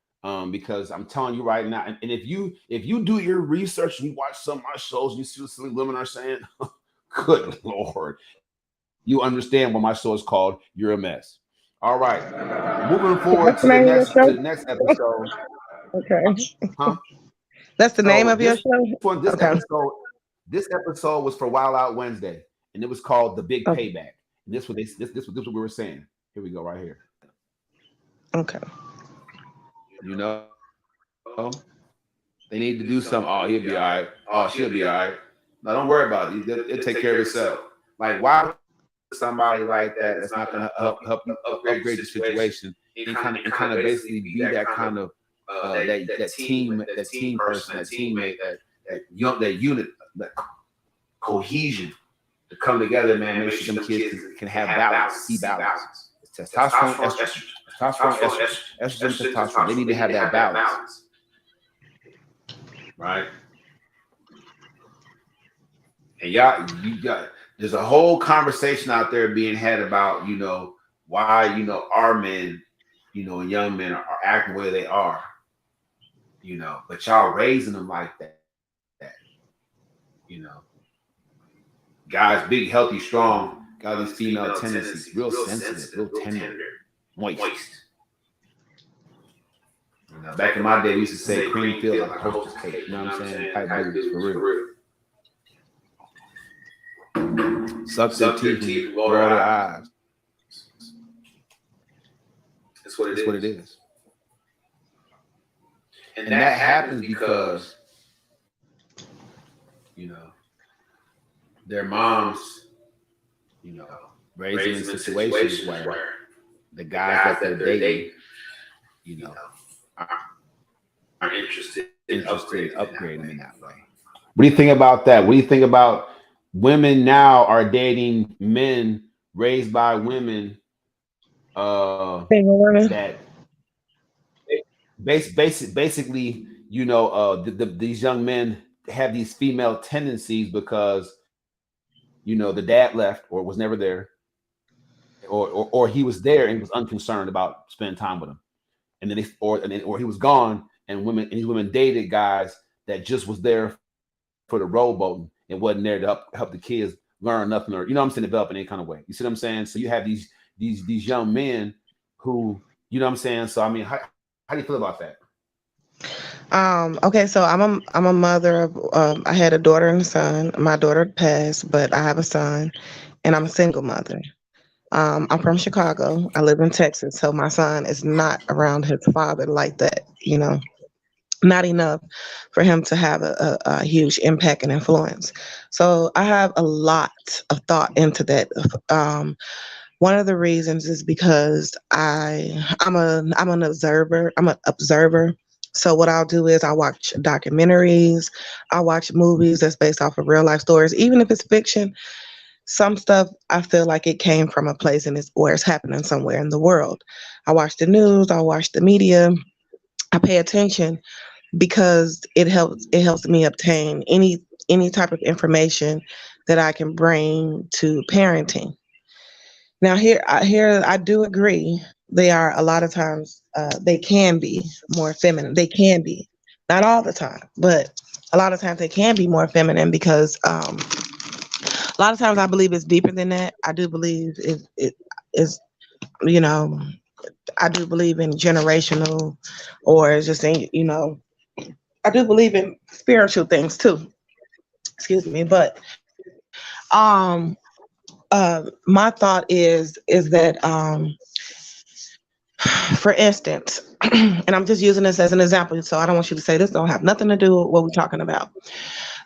Because I'm telling you right now, and if you do your research and you watch some of my shows and you see what silly women are saying, good lord, you understand what my show is called. You're a mess. All right, moving forward That's the to the name of your next to the show? next episode, Okay. huh? That's the name So of your this show? one, this Okay. episode, this episode was for Wild Out Wednesday, and it was called The Big Okay. Payback. And this what we were saying. Here we go, right here. Okay. You know, they need to do something. Oh, he'll be all right. Oh, she'll be all right. No, don't worry about it. It'll take care of itself. Like, why would somebody like that that's not going to help you upgrade your situation and kind of basically be that kind of that team person, that teammate, that unit, that cohesion to come together, man. Make sure them kids can have balance, see balance. It's testosterone, estrogen, estrogen, testosterone. They need to have that balance, right? And there's a whole conversation out there being had about why our men, and young men are acting the way they are, but y'all raising them like that, you know. Guys, big, healthy, strong, got these female tendencies, real sensitive, real tender, moist. Back in my day, we used to say cream feels like hostess cake. You know what I'm saying? Type dudes for real. Suck their teeth and roll their eyes. That's what it is. And that happens because, their moms, raise them in situations where the guys that they're dating, are interested in upgrading in that way. What do you think about that? What do you think about women now are dating men raised by women that basically, these young men have these female tendencies because the dad left or was never there, or he was there and was unconcerned about spending time with him, and then or he was gone, and these women dated guys that just was there for the rowboat and wasn't there to help the kids learn nothing, or develop in any kind of way. You see what I'm saying? So you have these young men who, So I mean, how do you feel about that? Okay, so I'm a mother of I had a daughter and a son. My daughter passed, but I have a son, and I'm a single mother. I'm from Chicago. I live in Texas, so my son is not around his father like that. Not enough for him to have a huge impact and influence. So I have a lot of thought into that. One of the reasons is because I'm an observer. I'm an observer So what I'll do is I watch documentaries, I watch movies that's based off of real life stories, even if it's fiction. Some stuff I feel like it came from a place and it's where it's happening somewhere in the world. I watch the news, I watch the media, I pay attention because it helps me obtain any type of information that I can bring to parenting. Now here I do agree they are a lot of times they can be more feminine. They can be, not all the time, but a lot of times they can be more feminine because a lot of times I believe it's deeper than that. I do believe it is, you know, I do believe in generational or it's just in, I do believe in spiritual things too. Excuse me, but um my thought is that for instance, and I'm just using this as an example, so I don't want you to say this don't have nothing to do with what we're talking about.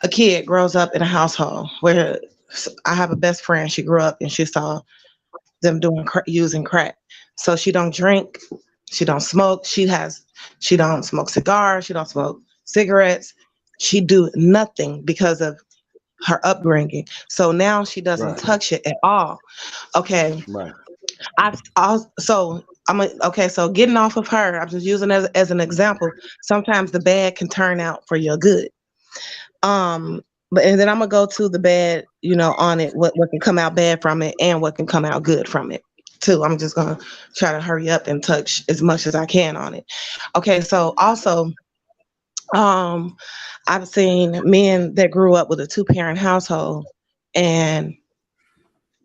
A kid grows up in a household where I have a best friend. She grew up and she saw them using crack. So she don't drink, she don't smoke, she don't smoke cigars, she don't smoke cigarettes. She do nothing because of her upbringing. So now she doesn't Right. touch it at all. Okay. Right. So getting off of her, I'm just using as an example. Sometimes the bad can turn out for your good. Um, but and then I'm gonna go to the bad, on it, what can come out bad from it and what can come out good from it too. I'm just gonna try to hurry up and touch as much as I can on it. Okay, so also um I've seen men that grew up with a two-parent household and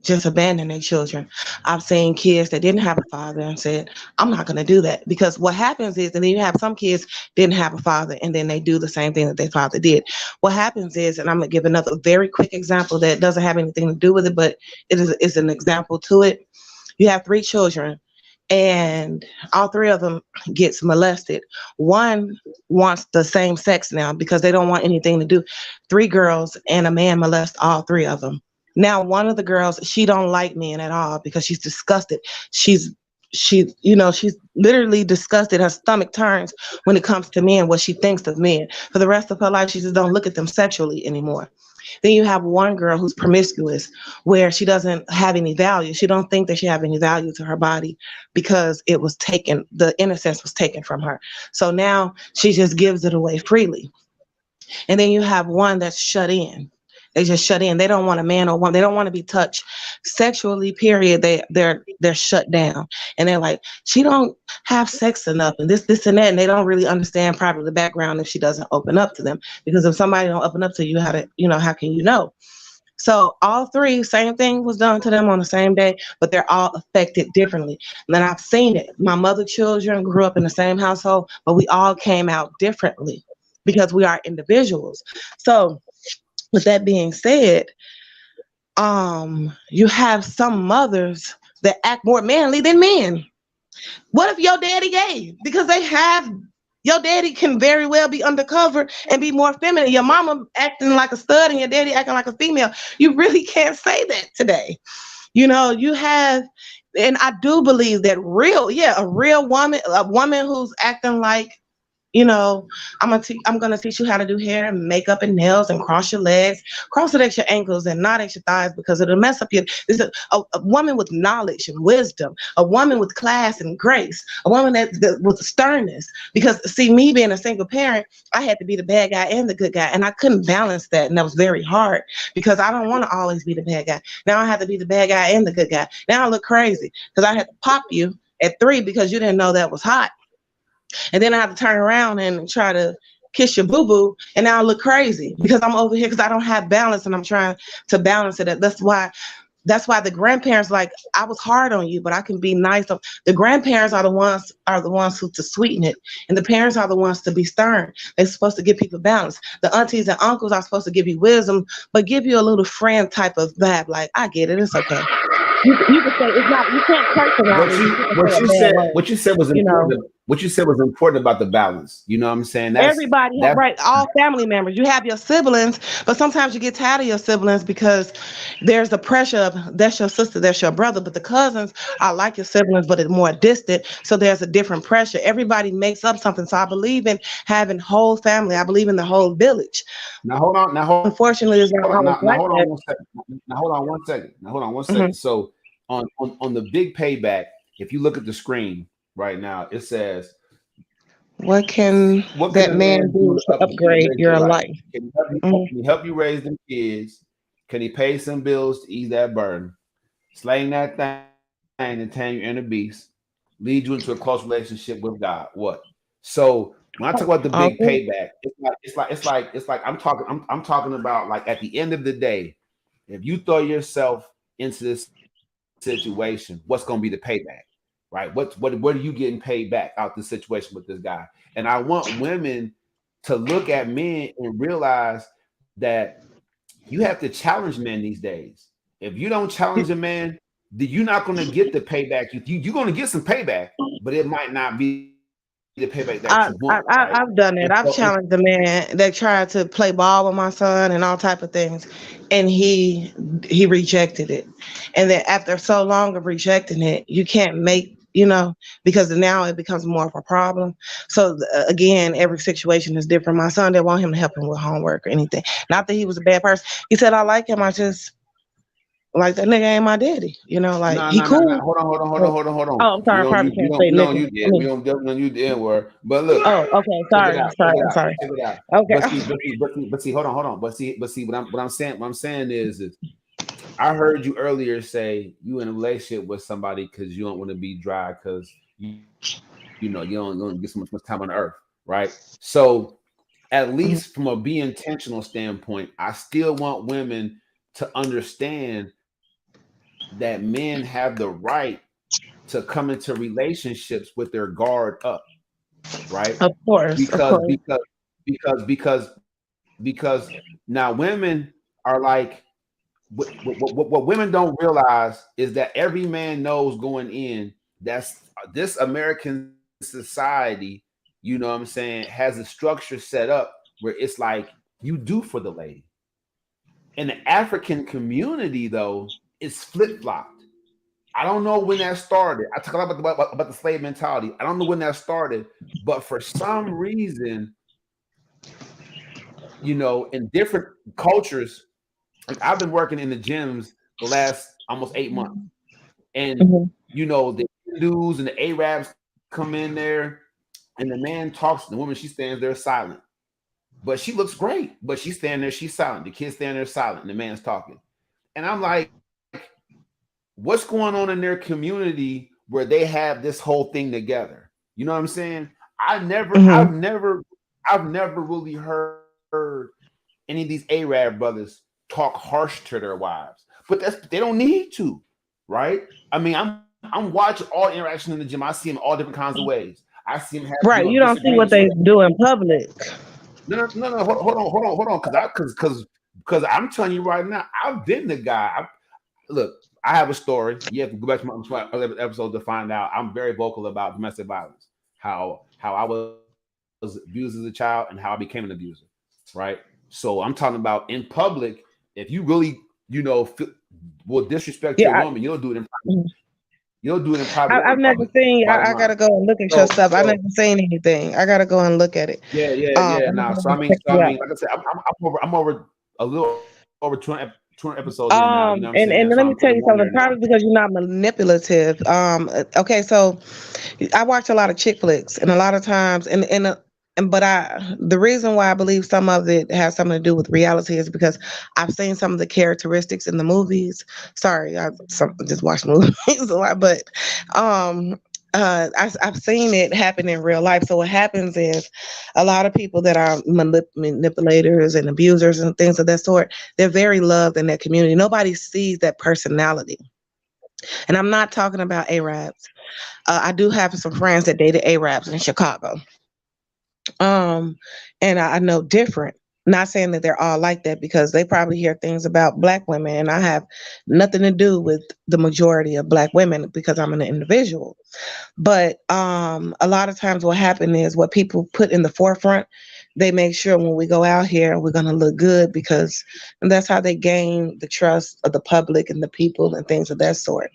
just abandon their children. I've seen kids that didn't have a father and said, I'm not going to do that. Because what happens is, and then you have some kids didn't have a father and then they do the same thing that their father did. What happens is, and I'm going to give another very quick example that doesn't have anything to do with it, but is an example to it. You have three children and all three of them gets molested. One wants the same sex now because they don't want anything to do. Three girls and a man molest all three of them. Now one of the girls, she don't like men at all because she's disgusted. She's literally disgusted. Her stomach turns when it comes to men, what she thinks of men. For the rest of her life, she just don't look at them sexually anymore. Then you have one girl who's promiscuous, where she doesn't have any value. She don't think that she have any value to her body because it was taken, the innocence was taken from her. So now she just gives it away freely. And then you have one that's shut in. They just shut in. They don't want a man or woman. They don't want to be touched sexually. Period. They're shut down, and they're like, she don't have sex enough, and this and that, and they don't really understand probably the background if she doesn't open up to them. Because if somebody don't open up to you, how can you know? So all three, same thing was done to them on the same day, but they're all affected differently. And then I've seen it. My mother children grew up in the same household, but we all came out differently because we are individuals. So with that being said, you have some mothers that act more manly than men. What if your daddy gay? Because your daddy can very well be undercover and be more feminine. Your mama acting like a stud and your daddy acting like a female. You really can't say that today. You have, and I do believe that a real woman, a woman who's acting like, I'm gonna teach you how to do hair and makeup and nails and cross your legs, cross it at your ankles and not at your thighs because it'll mess up your. This is a woman with knowledge and wisdom, a woman with class and grace, a woman that with sternness. Because see, me being a single parent, I had to be the bad guy and the good guy, and I couldn't balance that, and that was very hard because I don't want to always be the bad guy. Now I have to be the bad guy and the good guy. Now I look crazy because I had to pop you at 3 because you didn't know that was hot. And then I have to turn around and try to kiss your boo-boo, and now I look crazy because I'm over here because I don't have balance, and I'm trying to balance it. That's why the grandparents, like, I was hard on you, but I can be nice. The grandparents are the ones who to sweeten it, and the parents are the ones to be stern. They're supposed to give people balance. The aunties and uncles are supposed to give you wisdom, but give you a little friend type of vibe. Like, I get it, it's okay. You can say it's not. You can't curse around me. What you said was important. what you said was important about the balance. You know what I'm saying? Everybody, That's right? All family members. You have your siblings, but sometimes you get tired of your siblings because there's the pressure of that's your sister, that's your brother. But the cousins are like your siblings, but it's more distant. So there's a different pressure. Everybody makes up something. So I believe in having whole family. I believe in the whole village. now hold on, now hold Unfortunately, it's not on, always now like hold on that. one second. Now hold on one second. Now hold on one Hmm. second. So on the big payback, if you look at the screen right now, it says, What can what can that a man man do do to to upgrade upgrade your your life? life? Can he help you raise them kids? Can he pay some bills to ease that burden? Slaying that thing and turn you into a beast, lead you into a close relationship with God. What? So when I talk about the big Okay. payback, it's like I'm talking about, like, at the end of the day, if you throw yourself into this situation, what's gonna be the payback? Right? What are you getting paid back out this situation with this guy? And I want women to look at men and realize that you have to challenge men these days. If you don't challenge a man, you're not going to get the payback. You're going to get some payback, but it might not be the payback that you want, right? I've done it. I've challenged a man that tried to play ball with my son and all type of things, and he rejected it. And then after so long of rejecting it, you can't make because now it becomes more of a problem. So again, every situation is different. My son didn't want him to help him with homework or anything. Not that he was a bad person. He said I like him. I just like that nigga ain't my daddy. Like no, he no, no, no. cool. Hold on, hold on, hold But, on, hold on, hold on. oh, I'm sorry. I probably We can't don't, say we don't nigga. use, I yeah, we mean, don't definitely use the N word. But look, oh, okay. check it Sorry. out, check Sorry. it I'm out, sorry. check it out. Okay. But see, what I'm saying is I heard you earlier say you in a relationship with somebody because you don't want to be dry because you don't get so much time on earth, right? So at Mhm. least from a be intentional standpoint, I still want women to understand that men have the right to come into relationships with their guard up, right? Of course. Of Because course. because because now women are like, what women don't realize is that every man knows going in that's this American society, you know what I'm saying, has a structure set up where it's like you do for the lady. In the African community, though, it's flip flopped. I don't know when that started. I talk a lot about the slave mentality. I don't know when that started, but for some reason, in different cultures, like I've been working in the gyms the last almost 8 months, and Mhm. the Hindus and the Arabs come in there, and the man talks to the woman. She stands there silent, but she looks great. But she's standing there, she's silent. The kid's standing there silent, and the man's talking. And I'm like, what's going on in their community where they have this whole thing together? You know what I'm saying? I never, I've Mhm. never, I've never really heard any of these Arab brothers talk harsh to their wives, but they don't need to, right? I mean, I'm watching all interaction in the gym. I see them all different kinds of ways. I see them have Right. You don't see disagreements what with. they do in public. No. Hold on, because I'm telling you right now, I've been the guy. Look, I have a story. You have to go back to my other episode to find out. I'm very vocal about domestic violence, how I was abused as a child, and how I became an abuser. Right. So I'm talking about in public. If you really, will disrespect your Yeah. woman, you'll do it in private. You'll do it in private or I've in never public. seen. Bottom I line. gotta go and look at your So, stuff. I so never seen anything. I gotta go and look at it. yeah. I'm Nah. gonna So I mean, check you out. like I said, I'm over a little over 200 episodes in now. You know what I'm saying? So I'm And putting let me more in tell there you now. something. Probably because you're not manipulative. Okay, so I watch a lot of chick flicks, and a lot of times, but the reason why I believe some of it has something to do with reality is because I've seen some of the characteristics in the movies. Sorry, just watch movies a lot, but um. I've seen it happen in real life. So what happens is a lot of people that are manipulators and abusers and things of that sort, they're very loved in that community. Nobody sees that personality. And I'm not talking about Arabs. I do have some friends that dated Arabs in Chicago. Um, and I know different. Not saying that they're all like that because they probably hear things about black women, and I have nothing to do with the majority of black women because I'm an individual. But a lot of times what happens is what people put in the forefront, they make sure when we go out here we're going to look good because and that's how they gain the trust of the public and the people and things of that sort.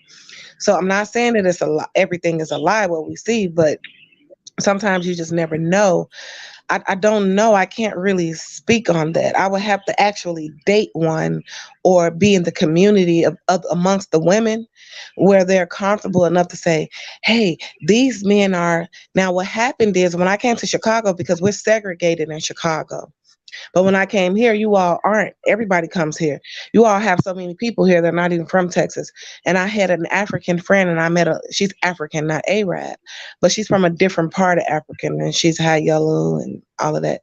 So I'm not saying that it's a everything is a lie what we see, but sometimes you just never know. I don't know. I can't really speak on that. I would have to actually date one or be in the community of amongst the women where they're comfortable enough to say, hey, these men are. Now, what happened is when I came to Chicago, because we're segregated in Chicago. But when I came here, you all aren't. Everybody comes here. You all have so many people here that are not even from Texas. And I had an African friend, and I met she's African, not Arab, but she's from a different part of African, and she's high yellow and all of that.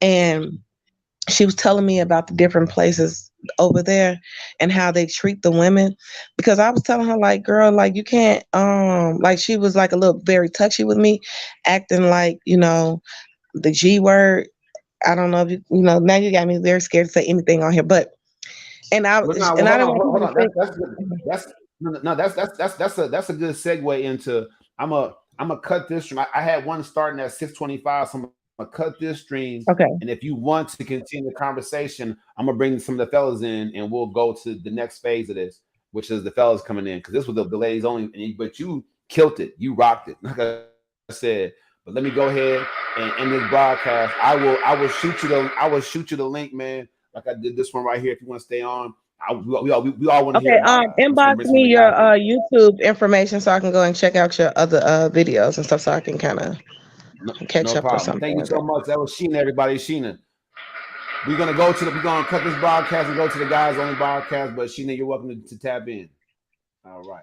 And she was telling me about the different places over there and how they treat the women. Because I was telling her, like, girl, like you can't, like she was like a little very touchy with me, acting like, the G word. I don't know if now you got me very scared to say anything on here, but and I But no, well, and I hold didn't on, want hold people on. to think That's good. That's no, that's a good segue into. I'm a cut this stream. I had one starting at 6:25, so I'm gonna cut this stream. okay. And if you want to continue the conversation, I'm gonna bring some of the fellas in, and we'll go to the next phase of this, which is the fellas coming in because this was the ladies only. But you killed it. You rocked it. Like I said. But let me go ahead and end this broadcast. I will shoot you the link, man. Like I did this one right here. If you want to stay on, we all want to hear Okay, about it. I'm just gonna inbox bring some of me the your guys in. YouTube information so I can go and check out your other videos and stuff so I can kind of No, catch no up or problem. something Thank you like so that. much. That was Sheena, everybody. Sheena. We're gonna cut this broadcast and go to the guys only broadcast. But Sheena, you're welcome to tap in. All right.